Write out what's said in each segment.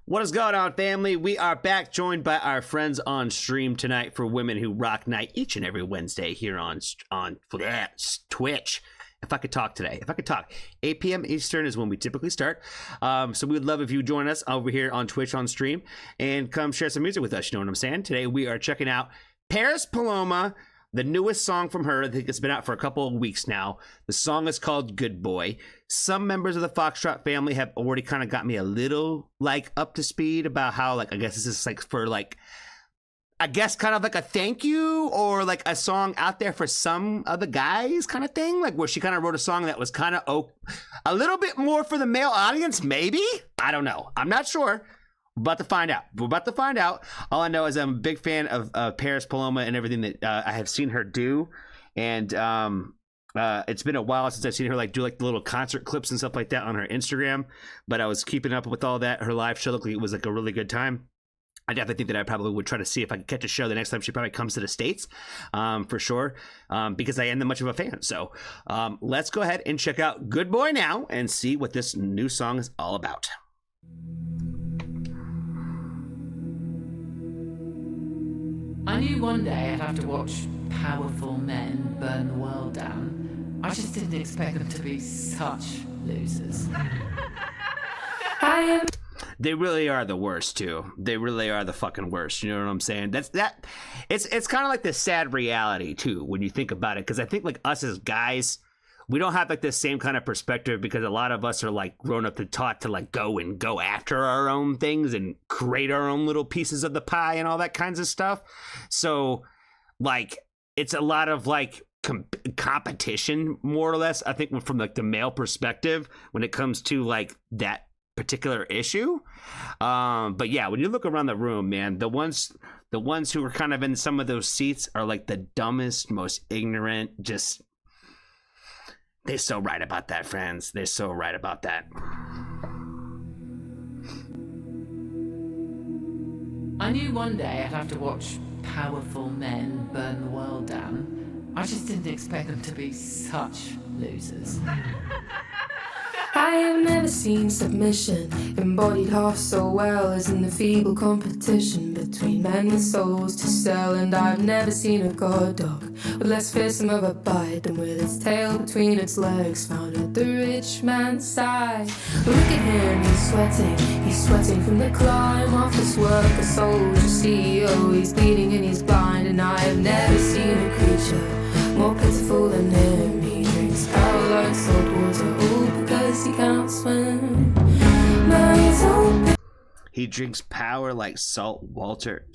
What is going on, family? We are back, joined by our friends on stream tonight for Women Who Rock Night each and every Wednesday here on Twitch. If I could talk today, 8 p.m. Eastern is when we typically start. So we would love if you join us over here on Twitch on stream and come share some music with us. You know what I'm saying? Today we are checking out Paloma, the newest song from her. I think it's been out for a couple of weeks now. The song is called Good Boy. Some members of the Foxtrot family have already kind of got me a little up to speed about how I guess this is for I guess kind of like a thank you or a song out there for some of the guys kind of thing, where she kind of wrote a song that was kind of a little bit more for the male audience, maybe? I don't know. I'm not sure. We're about to find out. All I know is I'm a big fan of Paloma and everything that I have seen her do. And it's been a while since I've seen her do the little concert clips and stuff like that on her Instagram. But I was keeping up with all that. Her live show looked like it was a really good time. I definitely think that I probably would try to see if I could catch a show the next time she probably comes to the States, for sure, because I am that much of a fan. So let's go ahead and check out Good Boy now and see what this new song is all about. I knew one day I'd have to watch powerful men burn the world down. I just didn't expect them to be such losers. They really are the worst too. They really are the fucking worst. You know what I'm saying? It's kind of like the sad reality too when you think about it. Because I think us as guys, we don't have this same kind of perspective because a lot of us are grown up and taught to go after our own things and create our own little pieces of the pie and all that kinds of stuff. So it's a lot of competition, more or less, I think, from the male perspective when it comes to that particular issue. But yeah, when you look around the room, man, the ones who are kind of in some of those seats are the dumbest, most ignorant, just they're so right about that, friends. They're so right about that. I knew one day I'd have to watch powerful men burn the world down. I just didn't expect them to be such losers. I have never seen submission embodied half so well as in the feeble competition between men with souls to sell. And I've never seen a god dog with less fearsome of a bite than with its tail between its legs found at the rich man's side. Look at him, he's sweating from the climb, office worker, soldier, CEO. He's bleeding and he's blind, and I have never seen a creature more pitiful than him. He drinks power like salt water, all because he can't swim. He drinks power like salt water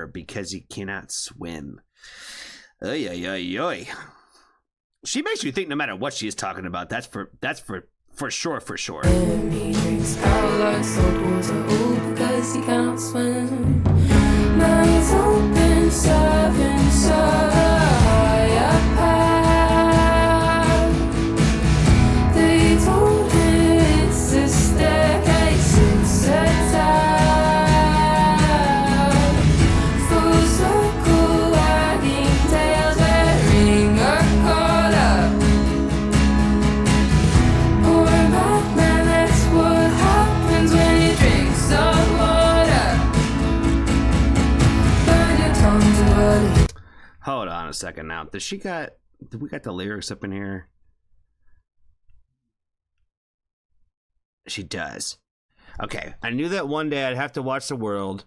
because he cannot swim. Oy, oy, oy, oy. She makes you think no matter what she is talking about. That's for sure. He drinks power like salt water, all because he can't swim. Now he's open, serving, higher power. They told him it's a staircase, it's a town. Full circle, wagging tails, wearing a collar. Poor madman, that's what happens when you drink some water. Burn your tongue too early. Hold on a second now. Did we got the lyrics up in here? She does. Okay. I knew that one day I'd have to watch the world.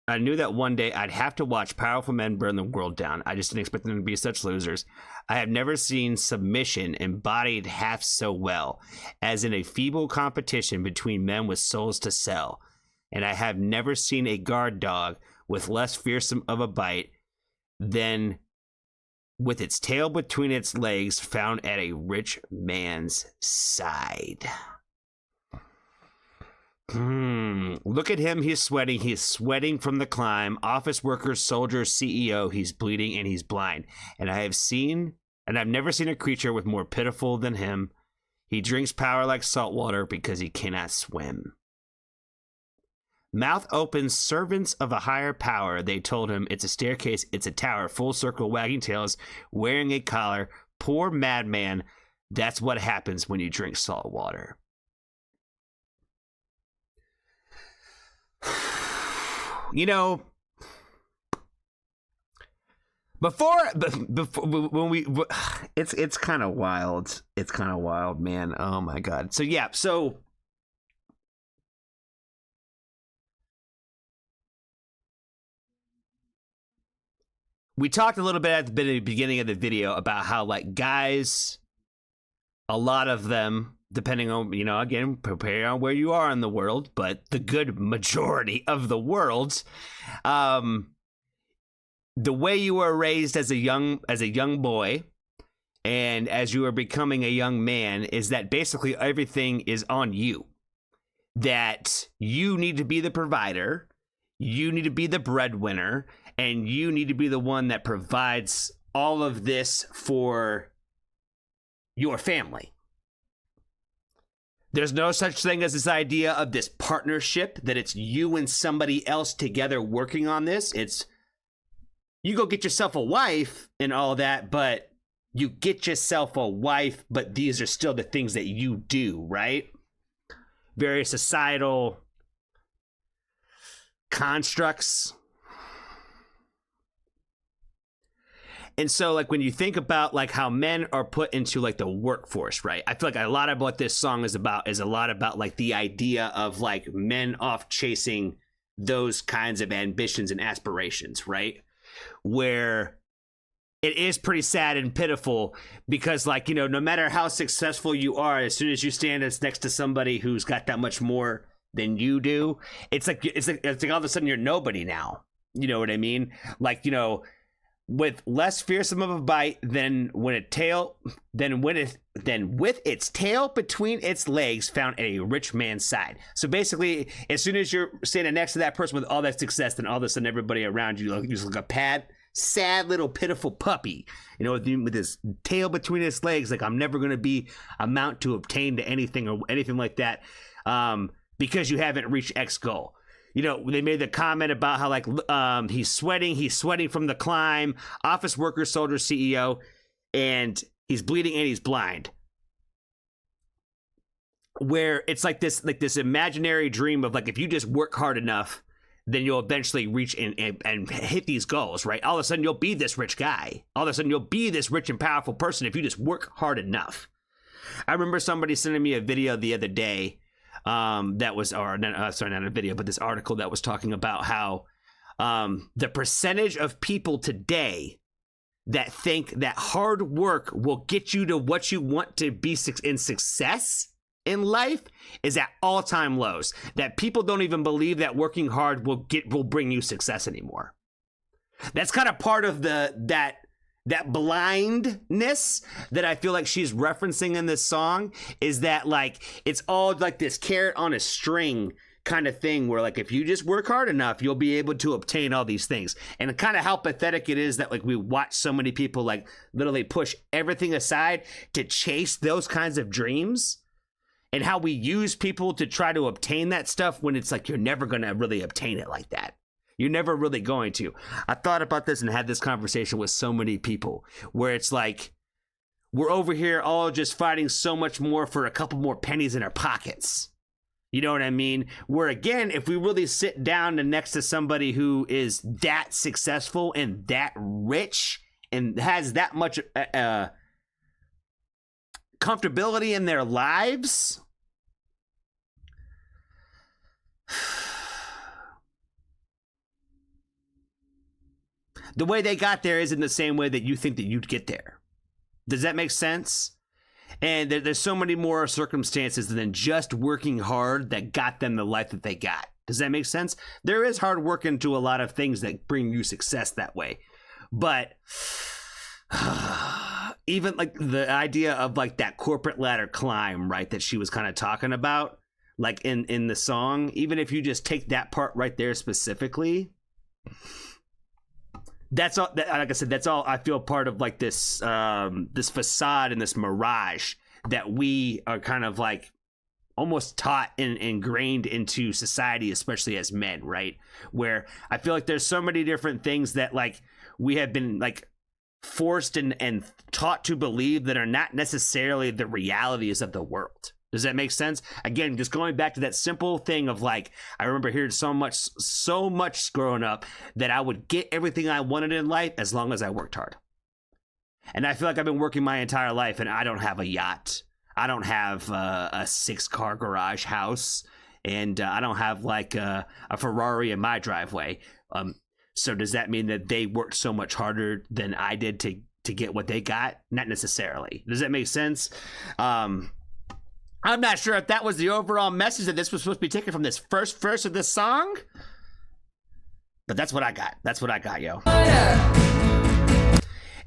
I knew that one day I'd have to watch powerful men burn the world down. I just didn't expect them to be such losers. I have never seen submission embodied half so well as in a feeble competition between men with souls to sell. And I have never seen a guard dog with less fearsome of a bite than with its tail between its legs found at a rich man's side. Look at him, he's sweating from the climb. Office worker, soldier, CEO, he's bleeding and he's blind. And I've never seen a creature with more pitiful than him. He drinks power like salt water because he cannot swim. Mouth open, servants of a higher power. They told him it's a staircase, it's a tower, full circle, wagging tails, wearing a collar. Poor madman. That's what happens when you drink salt water. You know, before when we, it's kind of wild. It's kind of wild, man. Oh my God. So yeah, so we talked a little bit at the beginning of the video about how like guys, a lot of them, depending on, you know, again, depending on where you are in the world, but the good majority of the world, the way you were raised as a young boy and as you are becoming a young man is that basically everything is on you. That you need to be the provider, you need to be the breadwinner, and you need to be the one that provides all of this for your family. There's no such thing as this idea of this partnership, that it's you and somebody else together working on this. It's you go get yourself a wife and all that, but you get yourself a wife, but these are still the things that you do, right? Various societal constructs. And so, like, when you think about, like, how men are put into, like, the workforce, right? I feel like a lot of what this song is a lot about, like, the idea of, like, men off chasing those kinds of ambitions and aspirations, right? Where it is pretty sad and pitiful because, like, you know, no matter how successful you are, as soon as you stand next to somebody who's got that much more than you do, it's like all of a sudden you're nobody now. You know what I mean? Like, you know, with less fearsome of a bite than with its tail between its legs found at a rich man's side. So basically, as soon as you're standing next to that person with all that success, then all of a sudden everybody around you looks like a sad little pitiful puppy, you know, with his tail between his legs, like I'm never going to amount to obtain to anything or anything like that, because you haven't reached X goal. You know, they made the comment about how, like, he's sweating from the climb, office worker, soldier, CEO, and he's bleeding and he's blind. Where it's like this imaginary dream of, like, if you just work hard enough, then you'll eventually reach and hit these goals, right? All of a sudden, you'll be this rich guy. All of a sudden, you'll be this rich and powerful person if you just work hard enough. I remember somebody sending me a video the other day. That was, not a video, but this article that was talking about how the percentage of people today that think that hard work will get you to what you want to be in success in life is at all-time lows. That people don't even believe that working hard will bring you success anymore. That's kind of part of that blindness that I feel like she's referencing in this song, is that, like, it's all like this carrot on a string kind of thing where, like, if you just work hard enough, you'll be able to obtain all these things. And kind of how pathetic it is that, like, we watch so many people, like, literally push everything aside to chase those kinds of dreams, and how we use people to try to obtain that stuff when it's like you're never going to really obtain it like that. You're never really going to. I thought about this and had this conversation with so many people where it's like, we're over here all just fighting so much more for a couple more pennies in our pockets. You know what I mean? Where, again, if we really sit down next to somebody who is that successful and that rich and has that much comfortability in their lives, the way they got there isn't the same way that you think that you'd get there. Does that make sense? And there's so many more circumstances than just working hard that got them the life that they got. Does that make sense? There is hard work into a lot of things that bring you success that way. But even, like, the idea of, like, that corporate ladder climb, right, that she was kind of talking about, like, in the song, even if you just take that part right there specifically, that's all. Like I said, that's all. I feel part of, like, this this facade and this mirage that we are kind of, like, almost taught and ingrained into society, especially as men, right? Where I feel like there's so many different things that, like, we have been, like, forced and taught to believe that are not necessarily the realities of the world. Does that make sense? Again, just going back to that simple thing of like, I remember hearing so much growing up that I would get everything I wanted in life as long as I worked hard. And I feel like I've been working my entire life and I don't have a yacht. I don't have a 6-car garage house. And I don't have like a Ferrari in my driveway. So does that mean that they worked so much harder than I did to get what they got? Not necessarily. Does that make sense? I'm not sure if that was the overall message that this was supposed to be taken from this first verse of this song. But that's what I got. That's what I got, yo.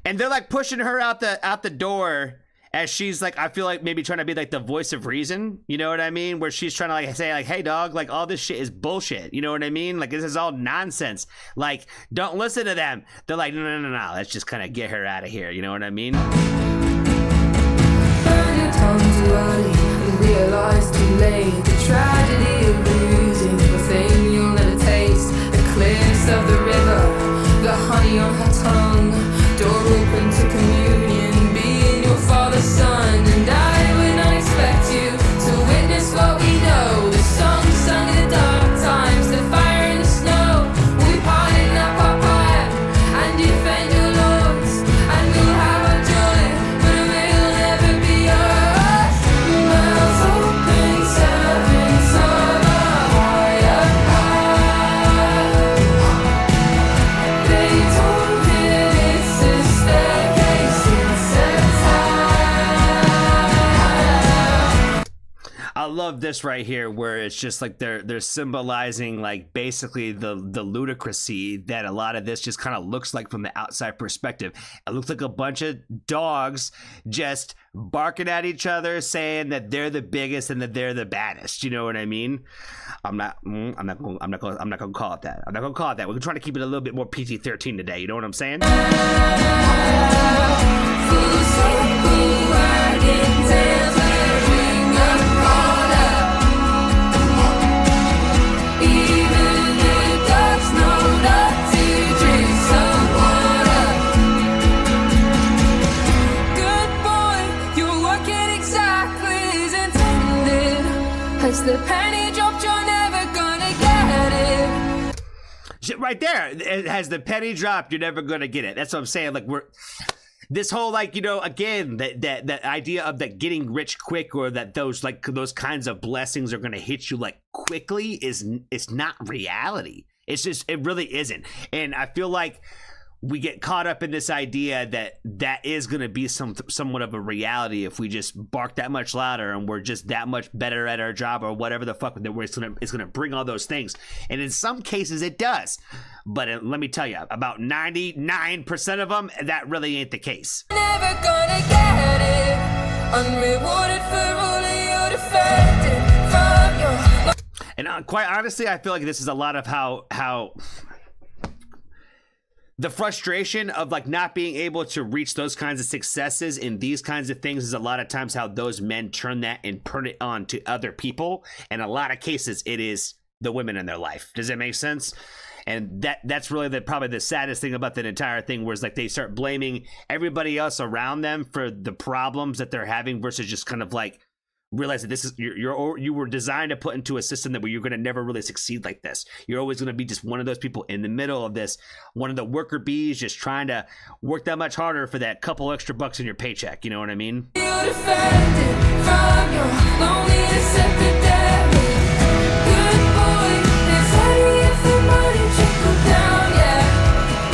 And they're like pushing her out the door as she's like, I feel like maybe trying to be like the voice of reason. You know what I mean? Where she's trying to like say like, hey dog, like all this shit is bullshit. You know what I mean? Like this is all nonsense. Like don't listen to them. They're like, no. Let's just kind of get her out of here. You know what I mean? Realize too late the tragedy of losing the thing you'll never taste. The clearness of the river, the honey on her tongue, door open to communion, being your father's son. And I would not expect you to witness what we know. The song sung in the dark times, the fire in the snow. We part in that papaya and defend your lords, and we'll have our joy, but it will never be ours. Mouths open, servants of a higher power. They told him it's a staircase, it's a tower. I love this right here where it's just like they're symbolizing like basically the ludicrousy that a lot of this just kind of looks like from the outside perspective. It looks like a bunch of dogs just barking at each other saying that they're the biggest and that they're the baddest. You know what I mean? I'm not gonna call it that. I'm not gonna call it that. We're trying to keep it a little bit more PG-13 today. You know what I'm saying? As the penny dropped, you're never gonna get it. Shit, right there. It has the penny dropped. You're never gonna get it. That's what I'm saying. Like this whole like, you know, again, that idea of that getting rich quick or that those kinds of blessings are gonna hit you like quickly it's not reality. It's just, it really isn't. And I feel like we get caught up in this idea that is going to be somewhat of a reality if we just bark that much louder and we're just that much better at our job or whatever the fuck that it's going to bring all those things. And in some cases it does. But let me tell you, about 99% of them, that really ain't the case. Never gonna get it. Unrewarded for all of your defected from your... And quite honestly, I feel like this is a lot of how the frustration of like not being able to reach those kinds of successes in these kinds of things is a lot of times how those men turn that and turn it on to other people. In a lot of cases, it is the women in their life. Does that make sense? And that's really probably the saddest thing about that entire thing, where it's like they start blaming everybody else around them for the problems that they're having versus just kind of like realize that this is you were designed to put into a system that where you're going to never really succeed like this. You're always going to be just one of those people in the middle of this, one of the worker bees just trying to work that much harder for that couple extra bucks in your paycheck. You know what I mean? You're defended from your loneliness epidemic. Good boy, there's any if the money trickle down, yeah.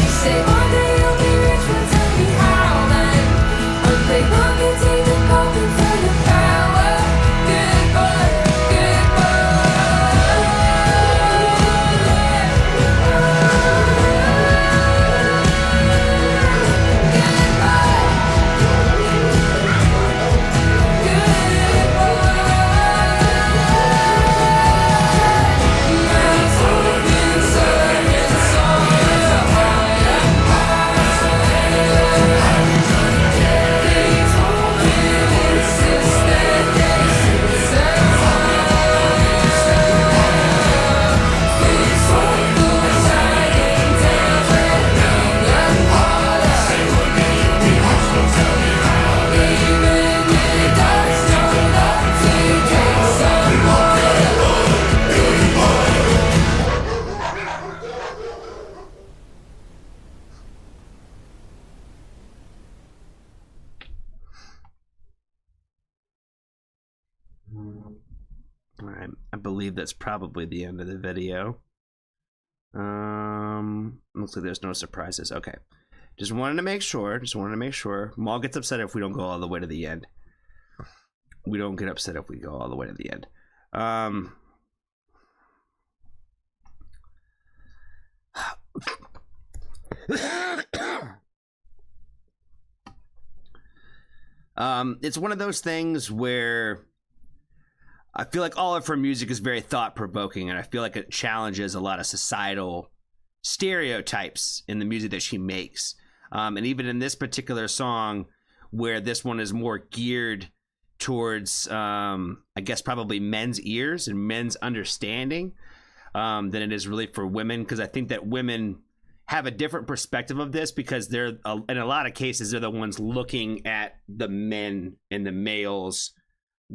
You say one day you'll be rich, but tell me how then. Unpaid marketing and hoping for the power. Good boy, good boy. believe that's probably the end of the video. Looks like there's no surprises. Okay. Just wanted to make sure. Maul gets upset if we don't go all the way to the end. We don't get upset if we go all the way to the end. It's one of those things where I feel like all of her music is very thought-provoking, and I feel like it challenges a lot of societal stereotypes in the music that she makes. And even in this particular song, where this one is more geared towards, I guess, probably men's ears and men's understanding than it is really for women, because I think that women have a different perspective of this because they're, in a lot of cases, they're the ones looking at the men and the males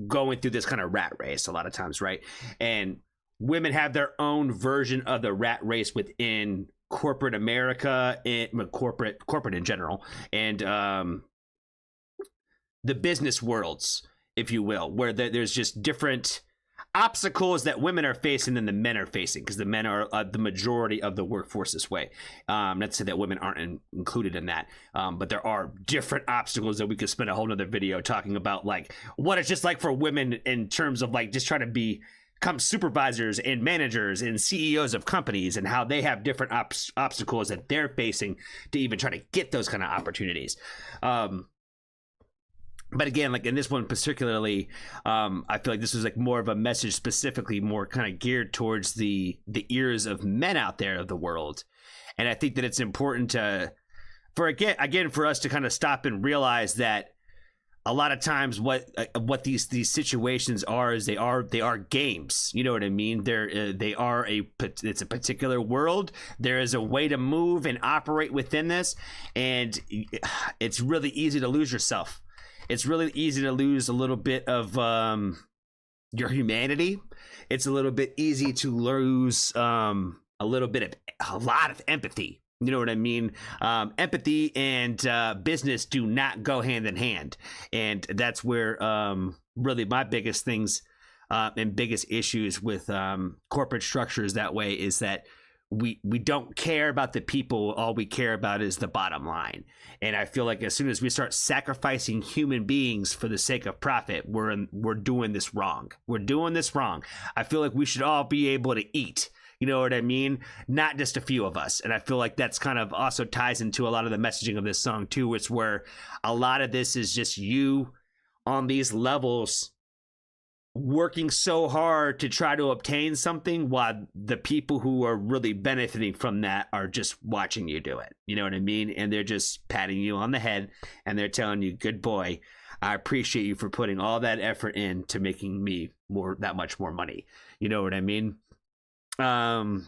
going through this kind of rat race a lot of times, right? And women have their own version of the rat race within corporate America and corporate in general, and the business worlds, if you will, where there's just different obstacles that women are facing than the men are facing, because the men are the majority of the workforce this way. Not to say that women aren't included in that, but there are different obstacles that we could spend a whole nother video talking about, like what it's just like for women in terms of like just trying to become supervisors and managers and CEOs of companies, and how they have different obstacles that they're facing to even try to get those kind of opportunities. But again, like in this one particularly, I feel like this was like more of a message specifically more kind of geared towards the ears of men out there of the world. And I think that it's important for us to kind of stop and realize that a lot of times what these situations are is they are games. You know what I mean? It's a particular world. There is a way to move and operate within this, and it's really easy to lose yourself. It's really easy to lose a little bit of your humanity. It's a little bit easy to lose a lot of empathy. You know what I mean? Empathy and business do not go hand in hand. And that's where really my biggest things and biggest issues with corporate structures that way is that we don't care about the people. All we care about is the bottom line. And I feel like as soon as we start sacrificing human beings for the sake of profit, we're doing this wrong. We're doing this wrong. I feel like we should all be able to eat. You know what I mean? Not just a few of us. And I feel like that's kind of also ties into a lot of the messaging of this song too. It's where a lot of this is just you on these levels working so hard to try to obtain something, while the people who are really benefiting from that are just watching you do it. You know what I mean? And they're just patting you on the head and they're telling you, good boy, I appreciate you for putting all that effort in to making me that much more money. You know what I mean? I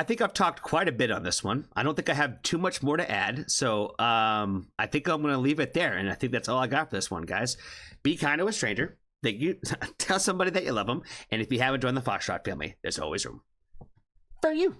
think I've talked quite a bit on this one. I don't think I have too much more to add. So I think I'm going to leave it there. And I think that's all I got for this one, guys. Be kind to a stranger. Thank you. Tell somebody that you love them. And if you haven't joined the Foxtrot family, there's always room for you.